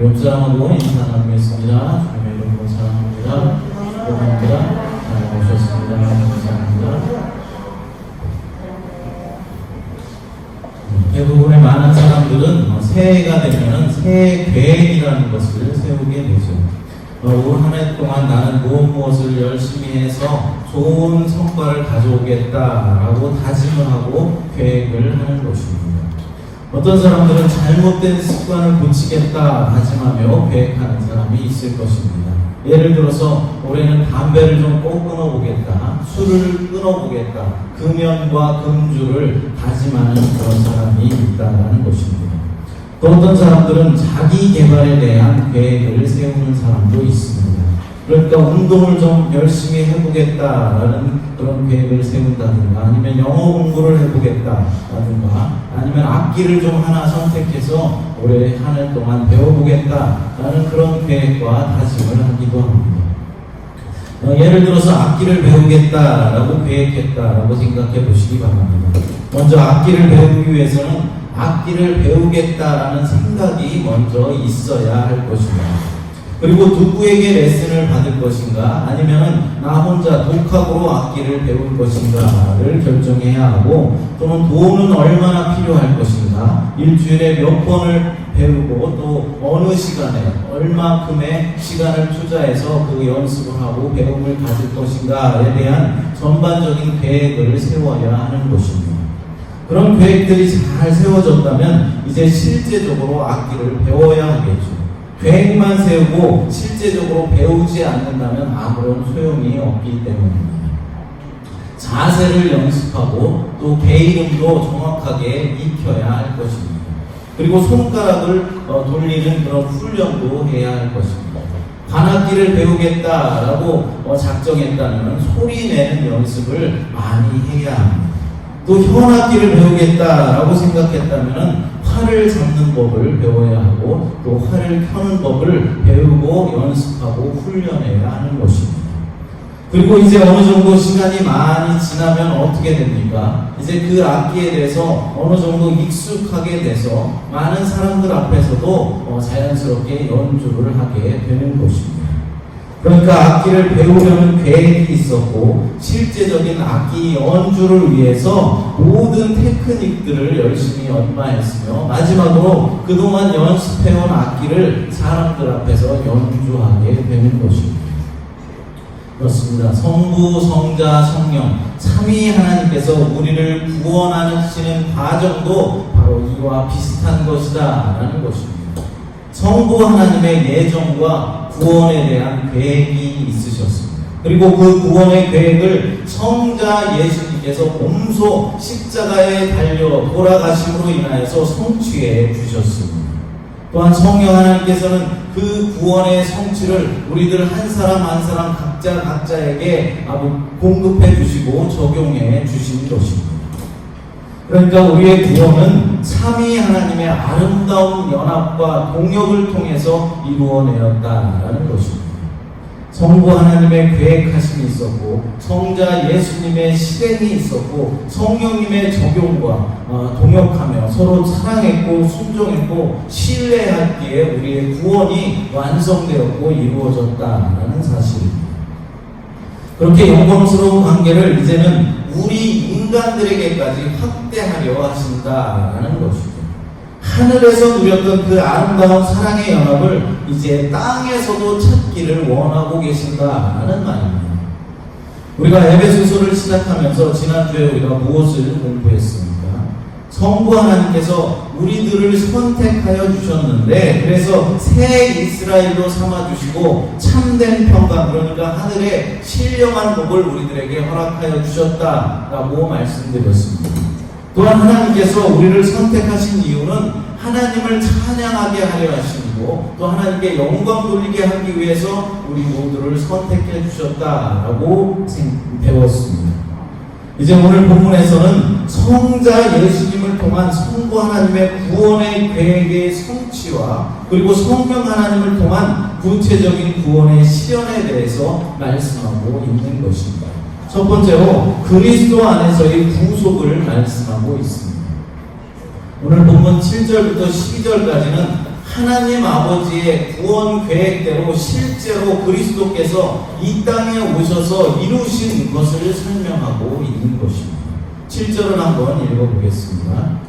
옆 사람하고 인사 나누겠습니다. 주님의 이름으로 사랑합니다. 축복합니다. 잘 오셨습니다. 감사합니다. 대부분의 많은 사람들은 새해가 되면 새해 계획이라는 것을 세우게 되죠. 올 한 해 동안 나는 무엇을 열심히 해서 좋은 성과를 가져오겠다라고 다짐을 하고 계획을 하는 것입니다. 어떤 사람들은 잘못된 습관을 고치겠다 다짐하며 계획하는 사람이 있을 것입니다. 예를 들어서 올해는 담배를 좀 꼭 끊어보겠다, 술을 끊어보겠다, 금연과 금주를 다짐하는 그런 사람이 있다는 것입니다. 또 어떤 사람들은 자기 개발에 대한 계획을 세우는 사람도 있습니다. 그러니까 운동을 좀 열심히 해보겠다라는 그런 계획을 세운다든가, 아니면 영어 공부를 해보겠다라든가, 아니면 악기를 좀 하나 선택해서 올해 한 해 동안 배워보겠다라는 그런 계획과 다짐을 하기도 합니다. 예를 들어서 악기를 배우겠다라고 계획했다라고 생각해 보시기 바랍니다. 먼저 악기를 배우기 위해서는 악기를 배우겠다라는 생각이 먼저 있어야 할 것입니다. 그리고 누구에게 레슨을 받을 것인가, 아니면 나 혼자 독학으로 악기를 배울 것인가를 결정해야 하고, 또는 돈은 얼마나 필요할 것인가, 일주일에 몇 번을 배우고 또 어느 시간에 얼마큼의 시간을 투자해서 그 연습을 하고 배움을 가질 것인가에 대한 전반적인 계획을 세워야 하는 것입니다. 그런 계획들이 잘 세워졌다면 이제 실제적으로 악기를 배워야 하겠죠. 계획만 세우고 실제적으로 배우지 않는다면 아무런 소용이 없기 때문입니다. 자세를 연습하고 또 개이름도 정확하게 익혀야 할 것입니다. 그리고 손가락을 돌리는 그런 훈련도 해야 할 것입니다. 관악기를 배우겠다라고 작정했다면 소리 내는 연습을 많이 해야 합니다. 또 현악기를 배우겠다라고 생각했다면 활을 잡는 법을 배워야 하고, 또 활을 켜는 법을 배우고 연습하고 훈련해야 하는 것입니다. 그리고 이제 어느 정도 시간이 많이 지나면 어떻게 됩니까? 이제 그 악기에 대해서 어느 정도 익숙하게 돼서 많은 사람들 앞에서도 자연스럽게 연주를 하게 되는 것입니다. 그러니까 악기를 배우려는 계획이 있었고, 실제적인 악기 연주를 위해서 모든 테크닉들을 열심히 연마했으며, 마지막으로 그동안 연습해온 악기를 사람들 앞에서 연주하게 되는 것입니다. 그렇습니다. 성부, 성자, 성령 삼위 하나님께서 우리를 구원하시는 과정도 바로 이와 비슷한 것이다 라는 것입니다. 성부 하나님의 예정과 구원에 대한 계획이 있으셨습니다. 그리고 그 구원의 계획을 성자 예수님께서 몸소 십자가에 달려 돌아가심으로 인하여서 성취해 주셨습니다. 또한 성령 하나님께서는 그 구원의 성취를 우리들 한 사람 한 사람 각자에게 공급해 주시고 적용해 주신 것입니다. 그러니까 우리의 구원은 삼위 하나님의 아름다운 연합과 동역을 통해서 이루어내었다라는 것입니다. 성부 하나님의 계획하심이 있었고, 성자 예수님의 실행이 있었고, 성령님의 적용과 동역하며 서로 사랑했고 순종했고 신뢰했기에 우리의 구원이 완성되었고 이루어졌다라는 사실입니다. 그렇게 영광스러운 관계를 이제는 우리 인간들에게까지 확대하려 하신다라는 것이죠. 하늘에서 누렸던 그 아름다운 사랑의 연합을 이제 땅에서도 찾기를 원하고 계신다라는 말입니다. 우리가 에베소서를 시작하면서 지난주에 우리가 무엇을 공부했습니까? 성부 하나님께서 우리들을 선택하여 주셨는데, 그래서 새 이스라엘로 삼아주시고 참된 평강, 그러니까 하늘의 신령한 복을 우리들에게 허락하여 주셨다라고 말씀드렸습니다. 또한 하나님께서 우리를 선택하신 이유는 하나님을 찬양하게 하려 하시고, 또 하나님께 영광 돌리게 하기 위해서 우리 모두를 선택해 주셨다라고 배웠습니다. 이제 오늘 본문에서는 성자 예수님을 통한 성부 하나님의 구원의 계획의 성취와, 그리고 성령 하나님을 통한 구체적인 구원의 실현에 대해서 말씀하고 있는 것입니다. 첫 번째로 그리스도 안에서의 구속을 말씀하고 있습니다. 오늘 본문 7절부터 12절까지는 하나님 아버지의 구원 계획대로 실제로 그리스도께서 이 땅에 오셔서 이루신 것을 설명하고 있는 것입니다. 7절을 한번 읽어보겠습니다.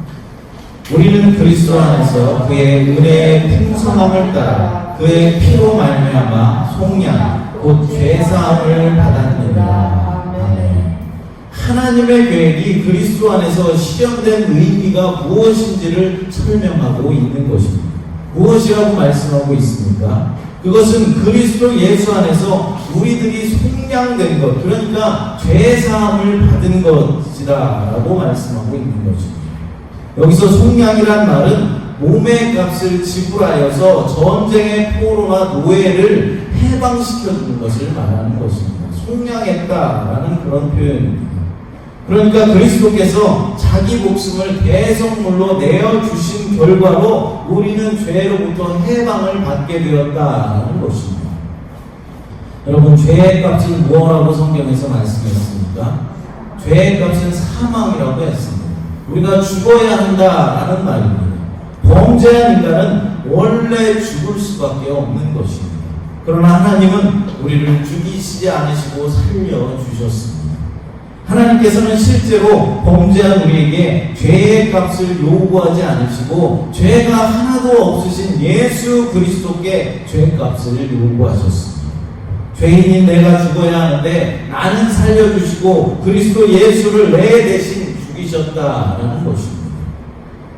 우리는 그리스도 안에서 그의 은혜의 풍성함을 따라 그의 피로 말미암아 속량 곧 죄사함을 받았느니라. 아멘. 하나님의 계획이 그리스도 안에서 실현된 의미가 무엇인지를 설명하고 있는 것입니다. 무엇이라고 말씀하고 있습니까? 그것은 그리스도 예수 안에서 우리들이 속량된 것, 그러니까 죄사함을 받은 것이다 라고 말씀하고 있는 것입니다. 여기서 속량이란 말은 몸의 값을 지불하여서 전쟁의 포로나 노예를 해방시켜주는 것을 말하는 것입니다. 속량했다라는 그런 표현입니다. 그러니까 그리스도께서 자기 목숨을 대성물로 내어주신 결과로 우리는 죄로부터 해방을 받게 되었다는 것입니다. 여러분, 죄의 값을 무엇이라고 성경에서 말씀했습니까? 죄의 값은 사망이라고 했습니다. 우리가 죽어야 한다라는 말입니다. 범죄한 인간은 원래 죽을 수밖에 없는 것입니다. 그러나 하나님은 우리를 죽이시지 않으시고 살려주셨습니다. 하나님께서는 실제로 범죄한 우리에게 죄의 값을 요구하지 않으시고 죄가 하나도 없으신 예수 그리스도께 죄의 값을 요구하셨습니다. 죄인인 내가 죽어야 하는데 나는 살려주시고 그리스도 예수를 내 대신 죽이셨다라는 것입니다.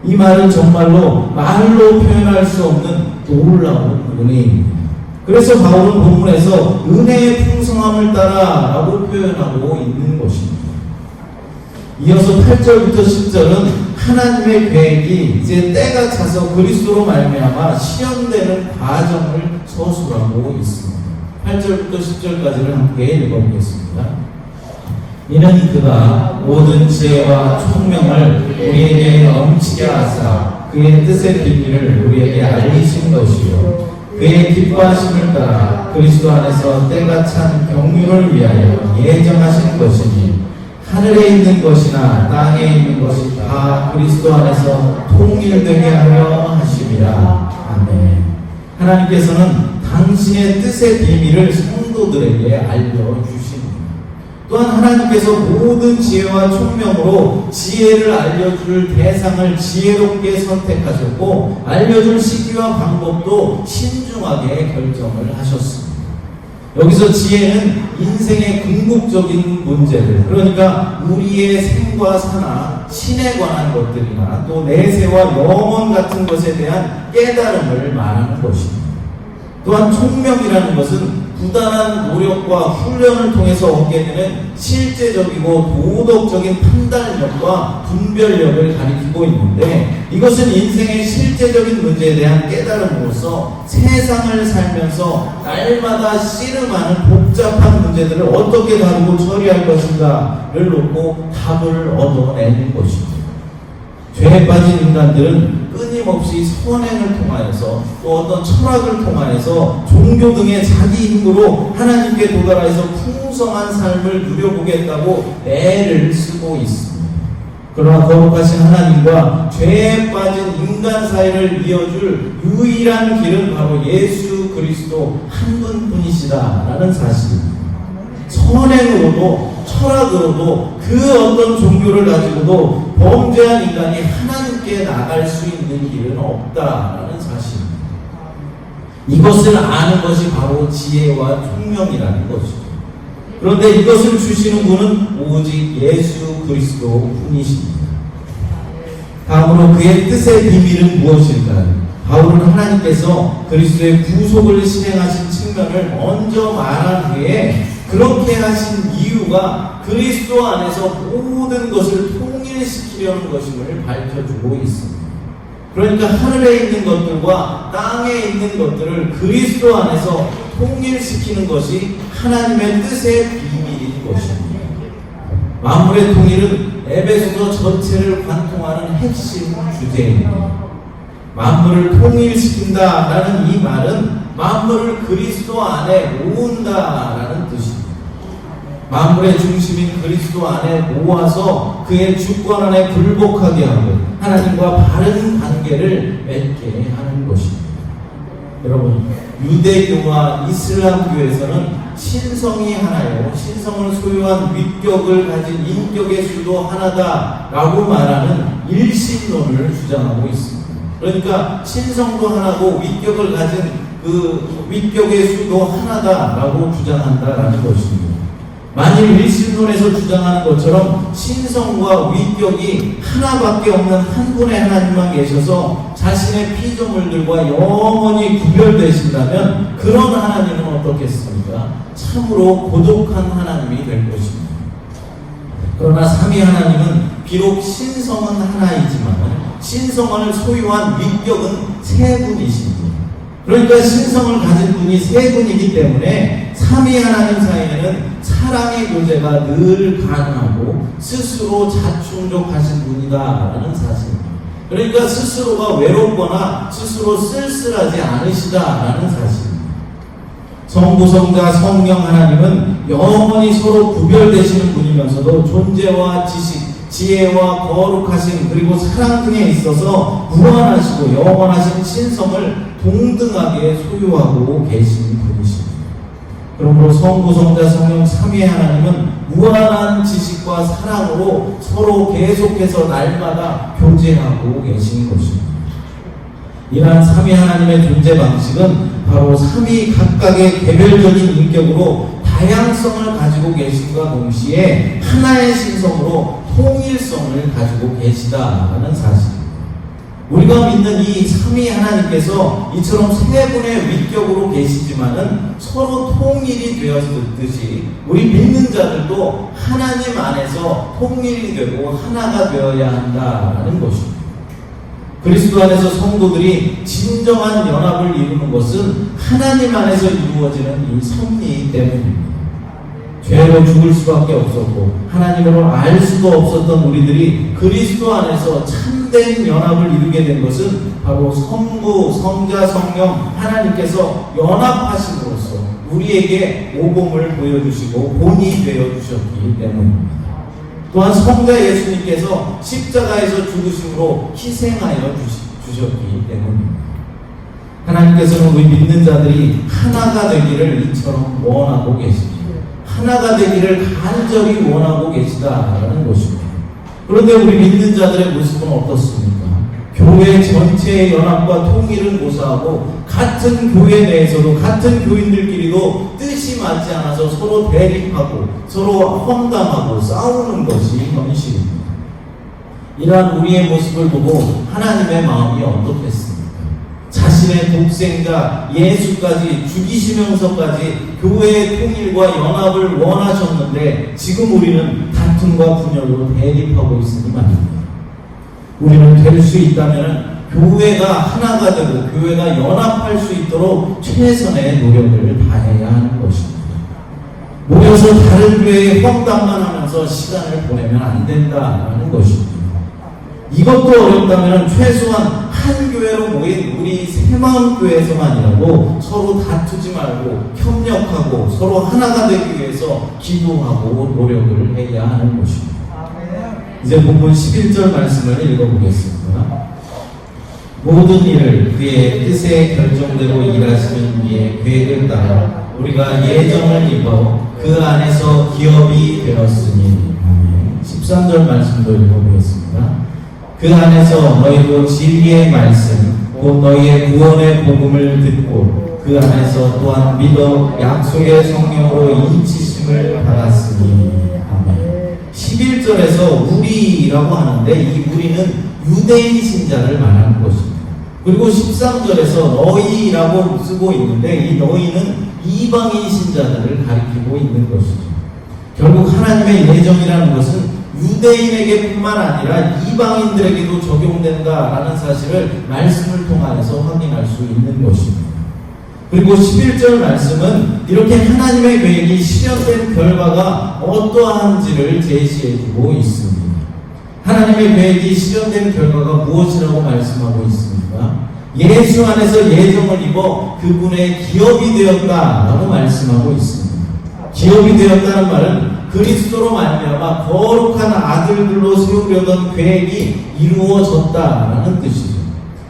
이 말은 정말로 말로 표현할 수 없는 놀라운 은혜입니다. 그래서 바울은 본문에서 은혜의 풍성함을 따라 라고 표현하고 있는 것입니다. 이어서 8절부터 10절은 하나님의 계획이 이제 때가 차서 그리스도로 말미암아 실현되는 과정을 서술하고 있습니다. 8절부터 10절까지를 함께 읽어보겠습니다. 이는 그가 모든 지혜와 총명을 우리에게 넘치게 하사 그의 뜻의 비밀을 우리에게 알리신 것이요 그의 기뻐하심을 따라 그리스도 안에서 때가 찬 경륜을 위하여 예정하신 것이니 하늘에 있는 것이나 땅에 있는 것이 다 그리스도 안에서 통일되게 하려 하심이라. 아멘. 하나님께서는 당신의 뜻의 비밀을 성도들에게 알려주십니다. 또한 하나님께서 모든 지혜와 총명으로 지혜를 알려줄 대상을 지혜롭게 선택하셨고 알려줄 시기와 방법도 신중하게 결정을 하셨습니다. 여기서 지혜는 인생의 궁극적인 문제들, 그러니까 우리의 생과 사나 신에 관한 것들이나 또 내세와 영원 같은 것에 대한 깨달음을 말하는 것입니다. 또한 총명이라는 것은 부단한 노력과 훈련을 통해서 얻게 되는 실제적이고 도덕적인 판단력과 분별력을 가리키고 있는데 이것은 인생의 실제적인 문제에 대한 깨달음으로써 세상을 살면서 날마다 씨름하는 복잡한 문제들을 어떻게 다루고 처리할 것인가를 놓고 답을 얻어내는 것입니다. 죄에 빠진 인간들은 끊임없이 선행을 통하여서 또 어떤 철학을 통하여서 종교 등의 자기 힘으로 하나님께 도달해서 풍성한 삶을 누려보겠다고 애를 쓰고 있습니다. 그러나 거룩하신 하나님과 죄에 빠진 인간 사이를 이어줄 유일한 길은 바로 예수 그리스도 한 분뿐이시다라는 사실입니다. 선행으로도 철학으로도 그 어떤 종교를 가지고도 범죄한 인간이 하나님께 나갈 수 있는 길은 없다라는 사실입니다. 이것을 아는 것이 바로 지혜와 총명이라는 것이죠. 그런데 이것을 주시는 분은 오직 예수 그리스도 뿐이십니다. 다음으로 그의 뜻의 비밀은 무엇일까요? 바울은 하나님께서 그리스도의 구속을 실행하신 측면을 먼저 말한 후에 그렇게 하신 이유가 그리스도 안에서 모든 것을 통일시키려는 것임을 밝혀주고 있습니다. 그러니까 하늘에 있는 것들과 땅에 있는 것들을 그리스도 안에서 통일시키는 것이 하나님의 뜻의 비밀인 것입니다. 만물의 통일은 에베소서 전체를 관통하는 핵심 주제입니다. 만물을 통일시킨다라는 이 말은 만물을 그리스도 안에 모은다라는 뜻입니다. 만물의 중심인 그리스도 안에 모아서 그의 주권 안에 굴복하게 하고 하나님과 바른 관계를 맺게 하는 것입니다. 여러분, 유대교와 이슬람교에서는 신성이 하나요, 신성을 소유한 위격을 가진 인격의 수도 하나다라고 말하는 일신론을 주장하고 있습니다. 그러니까 신성도 하나고 위격을 가진 그 위격의 수도 하나다라고 주장한다라는 것입니다. 만일 일신론에서 주장하는 것처럼 신성과 위격이 하나밖에 없는 한 분의 하나님만 계셔서 자신의 피조물들과 영원히 구별되신다면 그런 하나님은 어떻겠습니까? 참으로 고독한 하나님이 될 것입니다. 그러나 삼위 하나님은 비록 신성은 하나이지만 신성을 소유한 위격은 세 분이십니다. 그러니까 신성을 가진 분이 세 분이기 때문에 삼위 하나님 사이에는 사랑의 교제가 늘 가능하고 스스로 자충족하신 분이다라는 사실입니다. 그러니까 스스로가 외롭거나 스스로 쓸쓸하지 않으시다라는 사실입니다. 성부, 성자, 성령 하나님은 영원히 서로 구별되시는 분이면서도 존재와 지식, 지혜와 거룩하심 그리고 사랑 등에 있어서 무한하시고 영원하신 신성을 동등하게 소유하고 계신 분이십니다. 그러므로 성부, 성자, 성령 삼위 하나님은 무한한 지식과 사랑으로 서로 계속해서 날마다 교제하고 계신 것입니다. 이러한 삼위 하나님의 존재 방식은 바로 삼위 각각의 개별적인 인격으로 다양성을 가지고 계심과 동시에 하나의 신성으로 통일성을 가지고 계시다라는 사실입니다. 우리가 믿는 이 삼위 하나님께서 이처럼 세 분의 위격으로 계시지만은 서로 통일이 되었듯이 우리 믿는 자들도 하나님 안에서 통일이 되고 하나가 되어야 한다라는 것입니다. 그리스도 안에서 성도들이 진정한 연합을 이루는 것은 하나님 안에서 이루어지는 이 섭리 때문입니다. 죄로 죽을 수밖에 없었고 하나님으로 알 수도 없었던 우리들이 그리스도 안에서 참된 연합을 이루게 된 것은 바로 성부, 성자, 성령 하나님께서 연합하심으로써 우리에게 모범을 보여주시고 본이 되어주셨기 때문입니다. 또한 성자 예수님께서 십자가에서 죽으심으로 희생하여 주셨기 때문입니다. 하나님께서는 우리 믿는 자들이 하나가 되기를 이처럼 원하고 계십니다. 하나가 되기를 간절히 원하고 계시다라는 것입니다. 그런데 우리 믿는 자들의 모습은 어떻습니까? 교회 전체의 연합과 통일을 모사하고 같은 교회 내에서도 같은 교인들끼리도 뜻이 맞지 않아서 서로 대립하고 서로 험담하고 싸우는 것이 현실입니다. 이러한 우리의 모습을 보고 하나님의 마음이 어떻겠습니까? 자신의 독생자 예수까지 죽이시면서까지 교회의 통일과 연합을 원하셨는데 지금 우리는 다툼과 분열로 대립하고 있으니 말입니다. 우리는 될 수 있다면 교회가 하나가 되고 교회가 연합할 수 있도록 최선의 노력을 다해야 하는 것입니다. 모여서 다른 교회에 험담만 하면서 시간을 보내면 안 된다는 것입니다. 이것도 어렵다면 최소한 한 교회로 모인 우리 새마음교회에서만이라도 서로 다투지 말고 협력하고 서로 하나가 되기 위해서 기도하고 노력을 해야 하는 것입니다. 이제 본문 11절 말씀을 읽어보겠습니다. 모든 일을 그의 뜻의 결정대로 일하시는 이의 계획을 따라 우리가 예정을 입어 그 안에서 기업이 되었으니. 13절 말씀도 읽어보겠습니다. 그 안에서 너희도 진리의 말씀 곧 너희의 구원의 복음을 듣고 그 안에서 또한 믿어 약속의 성령으로 인치심을 받았으니. 아멘. 11절에서 우리라고 하는데 이 우리는 유대인 신자를 말하는 것입니다. 그리고 13절에서 너희라고 쓰고 있는데 이 너희는 이방인 신자들을 가리키고 있는 것이죠. 결국 하나님의 예정이라는 것은 유대인에게 뿐만 아니라 이방인들에게도 적용된다라는 사실을 말씀을 통해서 확인할 수 있는 것입니다. 그리고 11절 말씀은 이렇게 하나님의 계획이 실현된 결과가 어떠한지를 제시해주고 있습니다. 하나님의 계획이 실현된 결과가 무엇이라고 말씀하고 있습니까? 예수 안에서 예정을 입어 그분의 기업이 되었다라고 말씀하고 있습니다. 기업이 되었다는 말은 그리스도로 말미암아 거룩한 아들들로 세우려던 계획이 이루어졌다라는 뜻이죠.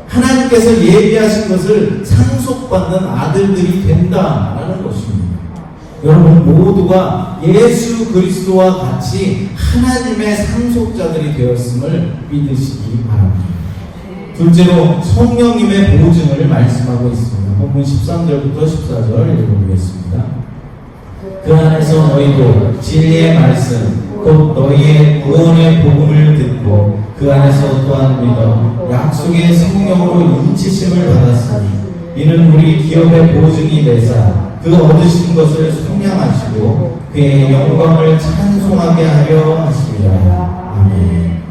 하나님께서 예비하신 것을 상속받는 아들들이 된다라는 것입니다. 여러분 모두가 예수 그리스도와 같이 하나님의 상속자들이 되었음을 믿으시기 바랍니다. 둘째로 성령님의 보증을 말씀하고 있습니다. 본문 13절부터 14절 읽어보겠습니다. 그 안에서 너희도 진리의 말씀 곧 너희의 구원의 복음을 듣고 그 안에서 또한 믿어 약속의 성령으로 인치심을 받았으니 이는 우리 기업의 보증이 되사 그 얻으신 것을 속량하시고 그의 영광을 찬송하게 하려 하심이라. 아멘.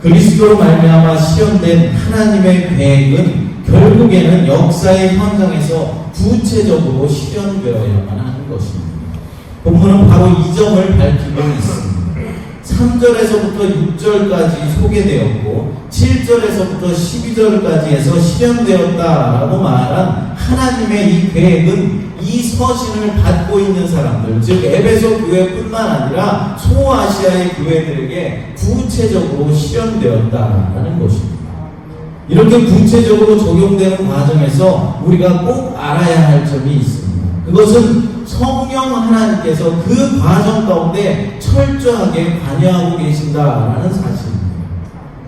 그리스도로 말미암아 실현된 하나님의 계획은 결국에는 역사의 현장에서 구체적으로 실현되어야만 하는 것입니다. 본문은 바로 이 점을 밝히고 있습니다. 3절에서부터 6절까지 소개되었고 7절에서부터 12절까지 해서 실현되었다라고 말한 하나님의 이 계획은 이 서신을 받고 있는 사람들, 즉 에베소 교회뿐만 아니라 소아시아의 교회들에게 구체적으로 실현되었다라는 것입니다. 이렇게 구체적으로 적용되는 과정에서 우리가 꼭 알아야 할 점이 있습니다. 그것은 성령 하나님께서 그 과정 가운데 철저하게 관여하고 계신다라는 사실입니다.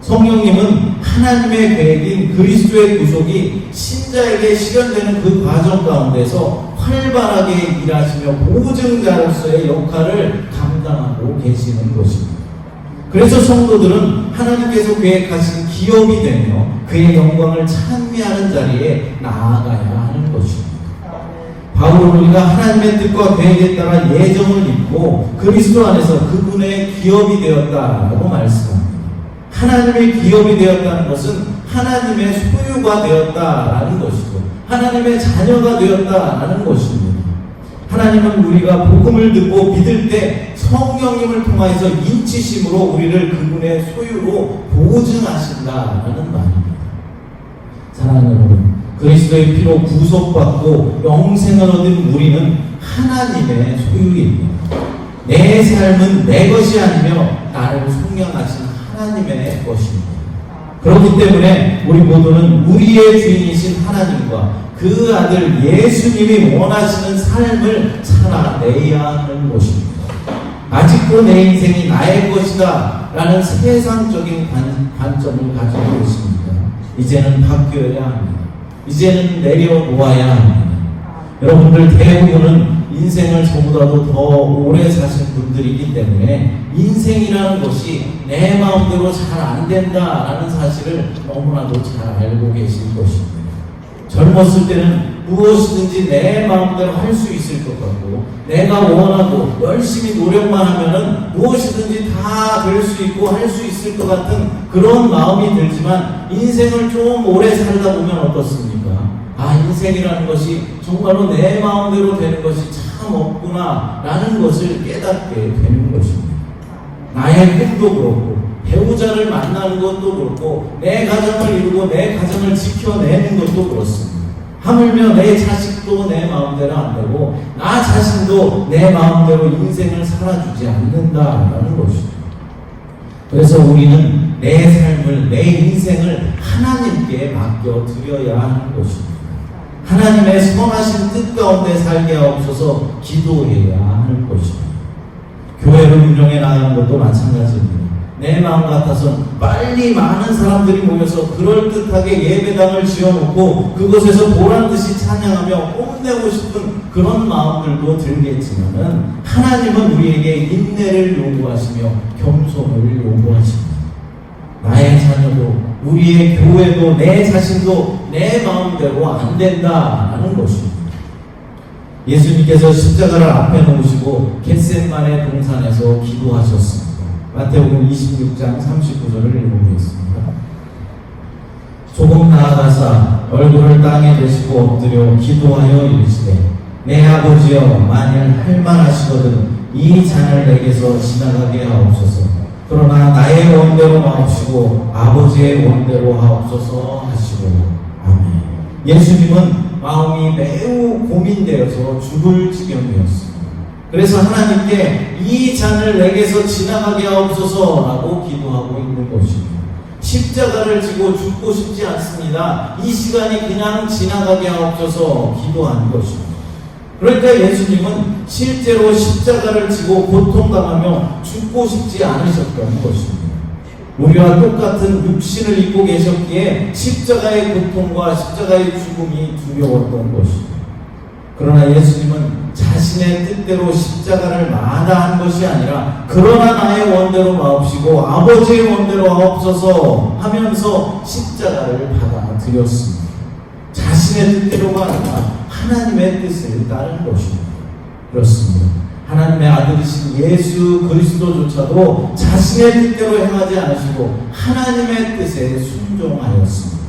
성령님은 하나님의 계획인 그리스도의 구속이 신자에게 실현되는 그 과정 가운데서 활발하게 일하시며 보증자로서의 역할을 감당하고 계시는 것입니다. 그래서 성도들은 하나님께서 계획하신 기업이 되며 그의 영광을 찬미하는 자리에 나아가야 하는 것입니다. 바울은 우리가 하나님의 뜻과 계획에 따라 예정을 입고 그리스도 안에서 그분의 기업이 되었다라고 말씀합니다. 하나님의 기업이 되었다는 것은 하나님의 소유가 되었다라는 것이고 하나님의 자녀가 되었다라는 것입니다. 하나님은 우리가 복음을 듣고 믿을 때 성령님을 통하여서 인치심으로 우리를 그분의 소유로 보증하신다라는 말입니다. 사랑하는 여러분, 그리스도의 피로 구속받고 영생을 얻은 우리는 하나님의 소유입니다. 내 삶은 내 것이 아니며 나를 속량하신 하나님의 것입니다. 그렇기 때문에 우리 모두는 우리의 주인이신 하나님과 그 아들 예수님이 원하시는 삶을 살아내야 하는 것입니다. 아직도 내 인생이 나의 것이다 라는 세상적인 관점을 가지고 있습니다. 이제는 바뀌어야 합니다. 이제는 내려놓아야 합니다. 여러분들 대부분은 인생을 저보다도 더 오래 사신 분들이기 때문에 인생이라는 것이 내 마음대로 잘 안 된다라는 사실을 너무나도 잘 알고 계실 것입니다. 젊었을 때는 무엇이든지 내 마음대로 할 수 있을 것 같고 내가 원하고 열심히 노력만 하면은 무엇이든지 다 될 수 있고 할 수 있을 것 같은 그런 마음이 들지만 인생을 좀 오래 살다 보면 어떻습니까? 아, 인생이라는 것이 정말로 내 마음대로 되는 것이 참 없구나 라는 것을 깨닫게 되는 것입니다. 나의 꿈도 그렇고 배우자를 만나는 것도 그렇고 내 가정을 이루고 내 가정을 지켜내는 것도 그렇습니다. 하물며 내 자식도 내 마음대로 안 되고 나 자신도 내 마음대로 인생을 살아주지 않는다라는 것입니다. 그래서 우리는 내 삶을, 내 인생을 하나님께 맡겨드려야 하는 것입니다. 하나님의 선하신 뜻 가운데 살게 하옵소서 기도해야 하는 것입니다. 교회를 운영해 나가는 것도 마찬가지입니다. 내 마음 같아서는 빨리 많은 사람들이 모여서 그럴듯하게 예배당을 지어놓고 그곳에서 보란듯이 찬양하며 뽐내고 싶은 그런 마음들도 들겠지만은 하나님은 우리에게 인내를 요구하시며 겸손을 요구하십니다. 나의 자녀도 우리의 교회도 내 자신도 내 마음대로 안 된다라는 것입니다. 예수님께서 십자가를 앞에 놓으시고 겟세마네 동산에서 기도하셨습니다. 마태복음 26장 39절을 읽어보겠습니다. 조금 나아가사 얼굴을 땅에 대시고 엎드려 기도하여 이르시되 내 아버지여 만일 할만하시거든 이 잔을 내게서 지나가게 하옵소서. 그러나 나의 원대로 마옵시고 아버지의 원대로 하옵소서 하시고. 아멘. 예수님은 마음이 매우 고민되어서 죽을 지경이었습니다. 그래서 하나님께 이 잔을 내게서 지나가게 하옵소서라고 기도하고 있는 것입니다. 십자가를 지고 죽고 싶지 않습니다. 이 시간이 그냥 지나가게 하옵소서 기도하는 것입니다. 그러니까 예수님은 실제로 십자가를 지고 고통당하며 죽고 싶지 않으셨던 것입니다. 우리와 똑같은 육신을 입고 계셨기에 십자가의 고통과 십자가의 죽음이 두려웠던 것입니다. 그러나 예수님은 자신의 뜻대로 십자가를 마다한 것이 아니라 그러나 나의 원대로 마옵시고 아버지의 원대로 하옵소서 하면서 십자가를 받아들였습니다. 자신의 뜻대로가 아니라 하나님의 뜻을 따른 것입니다. 그렇습니다. 하나님의 아들이신 예수 그리스도조차도 자신의 뜻대로 행하지 않으시고 하나님의 뜻에 순종하였습니다.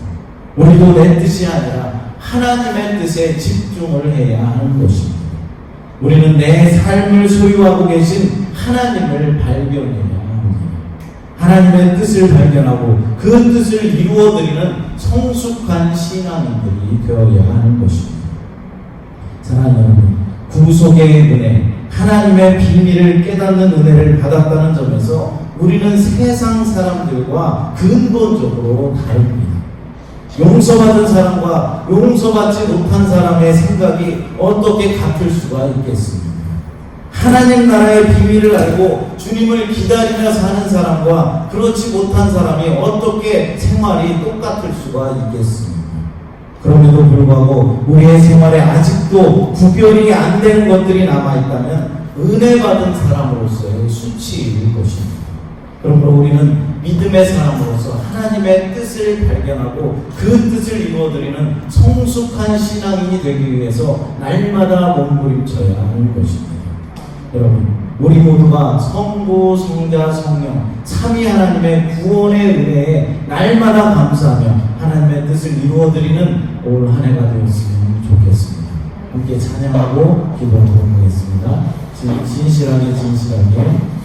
우리도 내 뜻이 아니라 하나님의 뜻에 집중을 해야 하는 것입니다. 우리는 내 삶을 소유하고 계신 하나님을 발견해야 합니다. 하나님의 뜻을 발견하고 그 뜻을 이루어드리는 성숙한 신앙인들이 되어야 하는 것입니다. 사랑하는 여러분, 구속의 은혜, 하나님의 비밀을 깨닫는 은혜를 받았다는 점에서 우리는 세상 사람들과 근본적으로 다릅니다. 용서받은 사람과 용서받지 못한 사람의 생각이 어떻게 같을 수가 있겠습니까? 하나님 나라의 비밀을 알고 주님을 기다리며 사는 사람과 그렇지 못한 사람이 어떻게 생활이 똑같을 수가 있겠습니까? 그럼에도 불구하고 우리의 생활에 아직도 구별이 안 되는 것들이 남아있다면 은혜 받은 사람으로서의 수치일 것입니다. 그러므로 우리는 믿음의 사람으로서 하나님의 뜻을 발견하고 그 뜻을 이루어드리는 성숙한 신앙인이 되기 위해서 날마다 몸부림쳐야 하는 것입니다. 여러분, 우리 모두가 성부, 성자, 성령 삼위 하나님의 구원의 은혜에 날마다 감사하며 하나님의 뜻을 이루어드리는 올 한 해가 되었으면 좋겠습니다. 함께 찬양하고 기도하겠습니다. 진실하게 찬양합니다.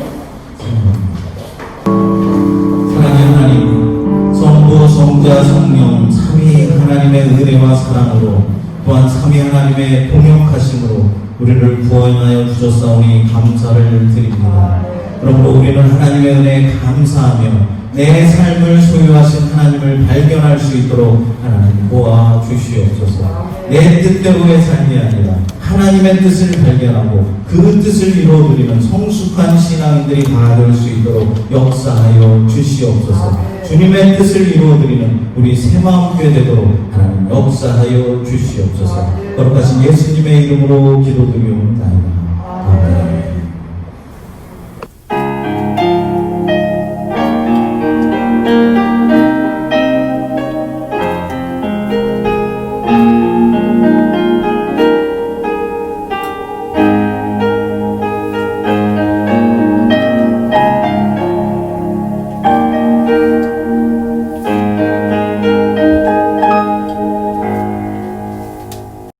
사랑하는 하나님, 성부, 성자, 성령 삼위 하나님의 은혜와 사랑으로 또한 삼위 하나님의 동역하심으로 우리를 구원하여 주셨사오니 감사를 드립니다. 그러므로 우리는 하나님의 은혜에 감사하며 내 삶을 소유하신 하나님을 발견할 수 있도록 하나님 도와주시옵소서. 내 뜻대로의 삶이 아니라 하나님의 뜻을 발견하고 그 뜻을 이루어드리는 성숙한 신앙인들이 다 될 수 있도록 역사하여 주시옵소서. 주님의 뜻을 이루어드리는 우리 새마음교회 되도록 하나님 역사하여 주시옵소서. 거룩하신 예수님의 이름으로 기도드리옵나이다.